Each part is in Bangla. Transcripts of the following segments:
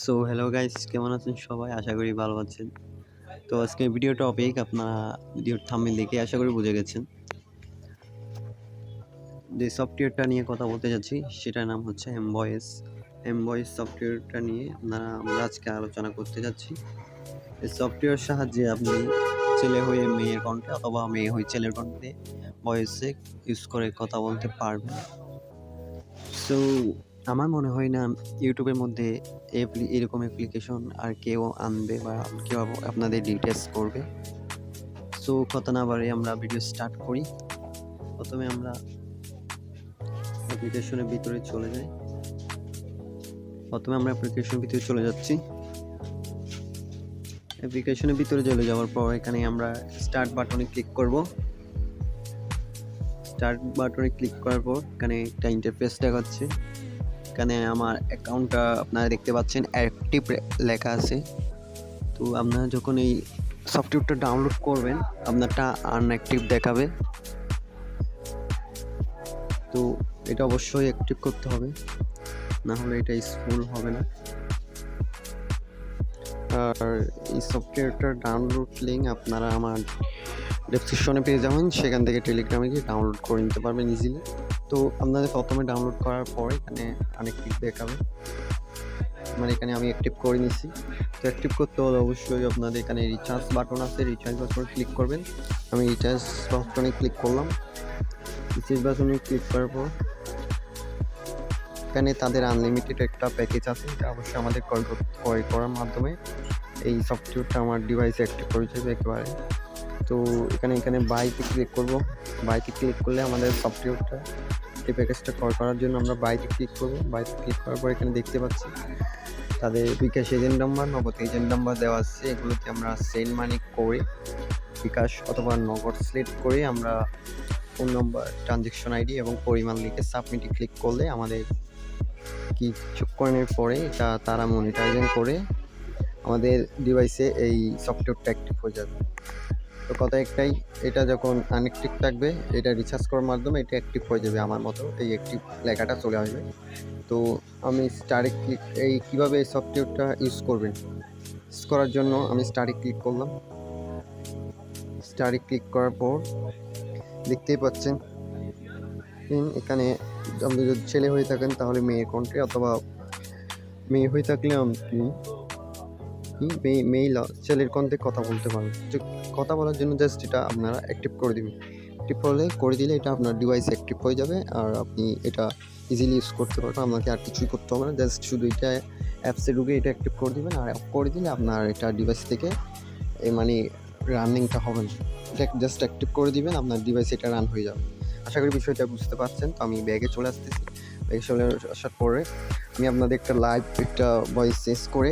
সো হ্যালো গাইস, কেমন আছেন সবাই? আশা করি ভালো আছেন। তো আজকে ভিডিও টপিক আপনারা ভিডিওর থাম্বনেল দেখে আশা করি বুঝে গেছেন। যে সফটওয়্যারটা নিয়ে কথা বলতে যাচ্ছি সেটার নাম হচ্ছে এমভয়েস। এমভয়েস সফটওয়্যারটা নিয়ে আমরা আজকে আলোচনা করতে যাচ্ছি। এই সফটওয়্যারের সাহায্যে আপনি ছেলে হয়ে মেয়ের কণ্ঠে অথবা মেয়ে হয়ে ছেলের কণ্ঠে ভয়েসে ইউজ করে কথা বলতে পারবেন। সো আমার মনে হয় না ইউটিউবের মধ্যে এরকম অ্যাপ্লিকেশন আর কেউ আনবে বা কেউ আপনাদের ডিটেলস করবে। সো কথা না বাড়িয়ে আমরা ভিডিও স্টার্ট করি। প্রথমে আমরা অ্যাপ্লিকেশনের ভিতরে চলে যাই। অ্যাপ্লিকেশনের ভিতরে চলে যাচ্ছি। অ্যাপ্লিকেশনের ভিতরে চলে যাওয়ার পর এখানে আমরা স্টার্ট বাটনে ক্লিক করব। স্টার্ট বাটনে ক্লিক করার পর এখানে একটা ইন্টারফেস দেখাচ্ছে। এখানে আমার অ্যাকাউন্টটা আপনারা দেখতে পাচ্ছেন অ্যাক্টিভ লেখা আছে। তো আপনারা যখন এই সফটওয়্যারটা ডাউনলোড করবেন আপনারটা আনঅ্যাক্টিভ দেখাবে। তো এটা অবশ্যই অ্যাক্টিভ করতে হবে, না হলে এটা ইউজফুল হবে না। আর এই সফটওয়্যারটার ডাউনলোড লিঙ্ক আপনারা আমার ডেসক্রিপশনে পেয়ে যাবেন, সেখান থেকে টেলিগ্রামে গিয়ে ডাউনলোড করে নিতে পারবেন ইজিলি। তো আপনাদের প্রথমে ডাউনলোড করার পর এখানে আনঅ্যাক্টিভ দেখাবে, মানে এখানে আমি অ্যাক্টিভ করে নিছি। তো অ্যাক্টিভ করতে হলে অবশ্যই আপনাদের এখানে রিচার্জ বাটন আছে, রিচার্জ বাটনে ক্লিক করবেন। আমি রিচার্জ বাটনে ক্লিক করলাম। রিচার্জ বাটনে ক্লিক করার পর এখানে তাদের আনলিমিটেড একটা প্যাকেজ আছে, এটা অবশ্যই আমাদের ক্রয় করার মাধ্যমে এই সফটওয়্যারটা আমার ডিভাইসে অ্যাক্টিভ করে যাবে একেবারে। তো এখানে বাইতে ক্লিক করব। বাইতে ক্লিক করলে আমাদের সফটওয়্যারটা এই প্যাকেজটা ক্রয় করার জন্য আমরা বাইতে ক্লিক করব। বাইতে ক্লিক করার পর এখানে দেখতে পাচ্ছি তাদের বিকাশ এজেন্ট নাম্বার, নগদ এজেন্ট নাম্বার দেওয়া আছে। এগুলোকে আমরা সেন্ড মানি করে বিকাশ অথবা নগদ সিলেক্ট করে আমরা ফোন নম্বর, ট্রানজ্যাকশন আইডি এবং পরিমাণ লিখে সাবমিটে ক্লিক করলে আমাদের কিছুক্ষণের পরে এটা তারা মনিটাইজিং করে আমাদের ডিভাইসে এই সফটওয়্যারটা অ্যাক্টিভ হয়ে যাবে। তো কথা একটাই, এটা যখন আনঅ্যাক্টিভ থাকবে এটা রিচার্জ করার মাধ্যমে এটা অ্যাক্টিভ হয়ে যাবে, আমার মতো এই অ্যাক্টিভ লেখাটা চলে আসবে। তো আমি স্টারে ক্লিক কীভাবে এই সফটওয়্যারটা ইউজ করবেন ইউজ করার জন্য আমি স্টারে ক্লিক করলাম। স্টারে ক্লিক করার পর দেখতেই পাচ্ছেন এখানে আপনি যদি ছেলে হয়ে থাকেন তাহলে মেয়ের কণ্ঠে, অথবা মেয়ে হয়ে থাকলে আপনি মেয়ে ছেলের কণ্ঠে কথা বলতে পারবেন। কথা বলার জন্য জাস্ট এটা আপনারা অ্যাক্টিভ করে দিবেন। অ্যাক্টিভ করে দিলে এটা আপনার ডিভাইস অ্যাক্টিভ হয়ে যাবে আর আপনি এটা ইজিলি ইউজ করতে পারবেন। আপনাকে আর কিছুই করতে হবে না, জাস্ট শুধু এটা অ্যাপসে ঢুকে এটা অ্যাক্টিভ করে দিবেন। আর অফ করে দিলে আপনার এটা ডিভাইস থেকে মানে রানিংটা হবে না। এটা জাস্ট অ্যাক্টিভ করে দিবেন, আপনার ডিভাইস এটা রান হয়ে যাবে। আশা করি বিষয়টা বুঝতে পারছেন। তো আমি ব্যাগে চলে আসতেছি। ব্যাগে চলে আসার পরে আমি আপনাদের একটা ভয়েস চেঞ্জ করে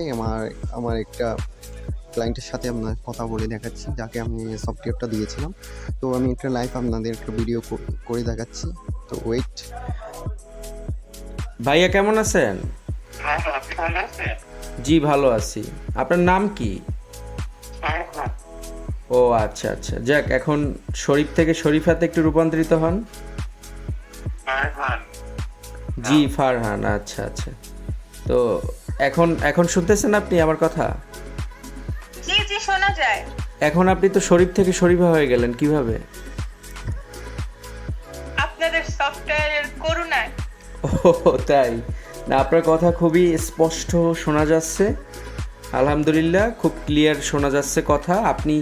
আমার একটা ক্লায়েন্টের সাথে আপনার কথা বলে দেখাচ্ছি, যাকে আমি সফটওয়্যারটা দিয়েছিলাম। তো আমি একটা লাইভ আপনাদের একটা ভিডিও করে দেখাচ্ছি। তো ওয়েট। ভাইয়া কেমন আছেন? জি ভালো আছি। আপনার নাম কি? ও আচ্ছা আচ্ছা, যাক, এখন শরীফ থেকে শরীফাতে একটু রূপান্তরিত হন। জি ফারহান, আচ্ছা আচ্ছা। তো এখন শুনতেছেন আপনি আমার কথা? জি জি শোনা যায়। এখন আপনি তো শরীফ থেকে শরীফা হয়ে গেলেন কিভাবে? আপনাদের সফটওয়্যারের করুণায়। ও তাই না, আপনার কথা খুবই স্পষ্ট শোনা যাচ্ছে। আলহামদুলিল্লাহ, খুব ক্লিয়ার শোনা যাচ্ছে কথা। আপনি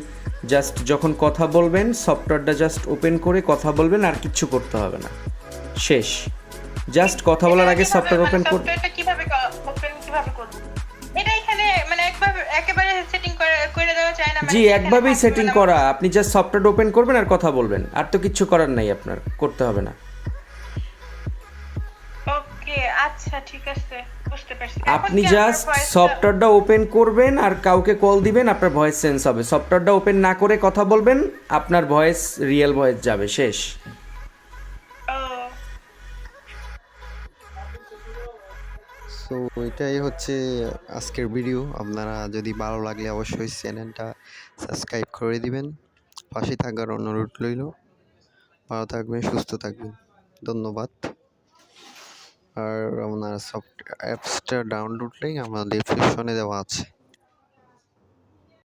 জাস্ট যখন কথা বলবেন সফটওয়্যারটা জাস্ট ওপেন করে কথা বলবেন, আর কিচ্ছু করতে হবে না, শেষ। জাস্ট কথা বলার আগে সফটওয়্যার ওপেন করুন। সফটওয়্যারটা কিভাবে করব? এটা এখানে মানে একেবারে সেটিং করে দেওয়া যায় না? জি, একভাবেই সেটিং করা। আপনি জাস্ট সফটওয়্যার ওপেন করবেন আর কথা বলবেন, আর তো কিচ্ছু করার নাই, আপনার করতে হবে না। ওকে, আচ্ছা ঠিক আছে, বুঝতে পারছি। আপনি জাস্ট সফটওয়্যারটা ওপেন করবেন আর কাউকে কল দিবেন, আপনার ভয়েস চেঞ্জ হবে। সফটওয়্যারটা ওপেন না করে কথা বলবেন, আপনার ভয়েস রিয়েল ভয়েস যাবে, শেষ। সো এটাই হচ্ছে আজকের ভিডিও। আপনারা যদি ভালো লাগলে অবশ্যই চ্যানেলটা সাবস্ক্রাইব করে দিবেন। পাশে থাকার অনুরোধ রইল। ভালো থাকবেন, সুস্থ থাকবেন। ধন্যবাদ। আর আপনার সফট অ্যাপসটা ডাউনলোড লিঙ্ক আমার ডেসক্রিপশনে দেওয়া আছে।